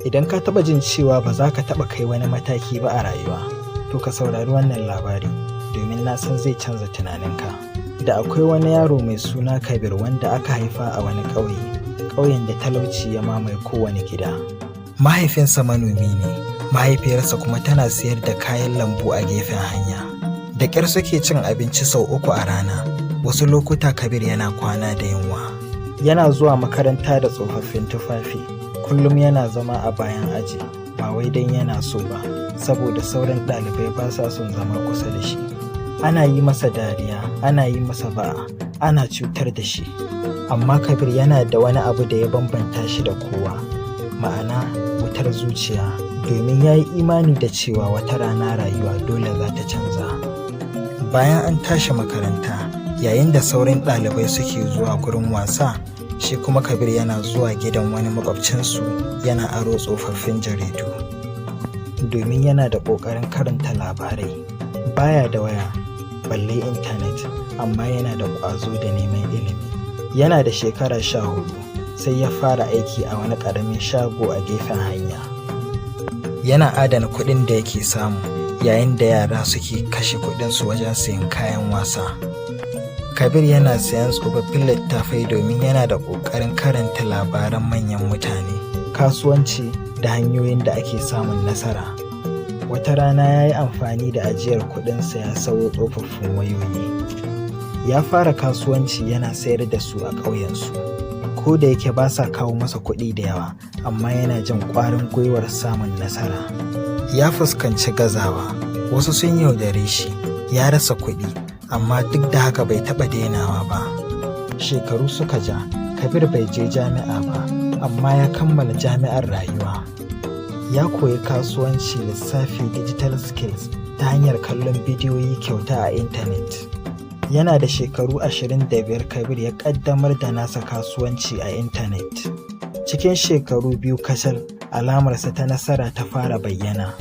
Idan ka taɓa jin cewa ba za ka taɓa kai wani mataki ba a rayuwa, to ka saurari wannan labari domin na san zai canza tunaninka. Da akwai wani yaro mai suna Kabir wanda aka haifa a wani ƙauyen da talauci ya mamaye kowane gida. Mahaifinsa manomi ne, mahaifiyarsa kuma tana sayar da kayan lambu a gefen hanya. Da ƙyar suke cin abinci sau 3 a rana, wasu lokuta Kabir yana kwana da yunwa. Yana zuwa makaranta da tsofaffin tufafi, kullum yana zama a bayan aji, ba wai don yana so ba, saboda sauran ɗalibai ba sa son zama kusa da shi. Ana yi masa dariya, ana yi masa ba'a, ana cutar da shi. Amma Kabir yana da wani abu da ya bambanta shi da kowa, ma'ana wutar zuciya, domin ya yi imani da cewa wata rana rayuwa dole za ta canza. Bayan an tashi makaranta, yayin da sauran ɗalibai suke zuwa gurin wasa, shi kuma Kabir yana zuwa gidan wani makwabcinsu yana aro tsofaffin jaridu. Domin yana da ƙoƙarin karanta labarai, baya da waya, balle intanet, amma yana da ƙwazo da neman ilimi. Yana da shekara 14, sai ya fara aiki a wani ƙaramin shago a gefen hanya. Yana adana kuɗin da yake samu, yayin da yara suke kashe kuɗinsu wajen sayan kayan wasa. Kabir yana sayan tsofaffin littattafai domin yana da ƙoƙarin karanta labaran manyan mutane, kasuwanci da hanyoyin da ake samun nasara. Wata rana ya yi amfani da ajiyar kuɗinsa ya sayo tsofaffin wayoyi. Ya fara kasuwanci yana sayar da su a ƙauyensu. Ko da yake ba sa kawo masa kuɗi da yawa, amma yana jin ƙwarin gwiwar samun nasara. Ya fuskanci gazawa, wasu sun yaudare shi, ya rasa kuɗi, amma duk da haka bai taɓa dainawa ba. Shekaru suka ja, Kabir bai je jami'a ba, amma ya kammala jami'ar rayuwa. Ya koyi kasuwanci, lissafi, digital skills ta hanyar kallon bidiyoyi kyauta a intanet. Yana da shekaru 25 Kabir ya ƙaddamar da nasa kasuwanci a intanet. Cikin shekaru 2 kacal, alamarsa ta nasara ta fara bayyana.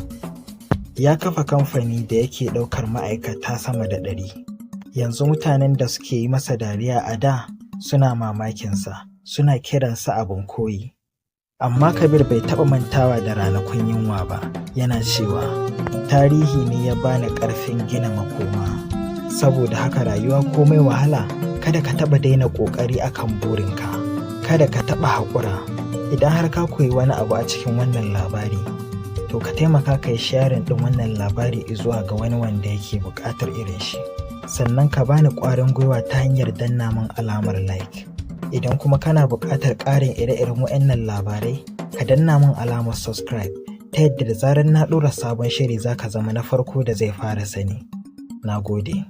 Ya kafa kamfani da yake ɗaukar ma'aikata sama da 100. Yanzu mutanen da suke yi masa dariya a da suna mamakinsa, suna kiransa abin koyi. Amma Kabir bai taɓa mantawa da ranakun yunwa ba, yana cewa, tarihi ne ya bani ƙarfin gina makoma. Saboda haka rayuwa komai wahala, kada ka taɓa daina ƙoƙari akan burinka, kada ka taɓa haƙura. Idan har ka koyi wani abu a cikin wannan labari, to ka taimaka ka yi sharing ɗin wannan labari zuwa ga wani wanda yake buƙatar irin shi. Sannan ka bani ƙwarin gwiwa ta hanyar danna min alamar like. Idan kuma kana buƙatar ƙarin ire-iren waɗannan labarai, ka danna min alamar subscribe ta yadda da zarar na ɗora sabon shiri za ka zama na farko da zai fara sani. Na gode.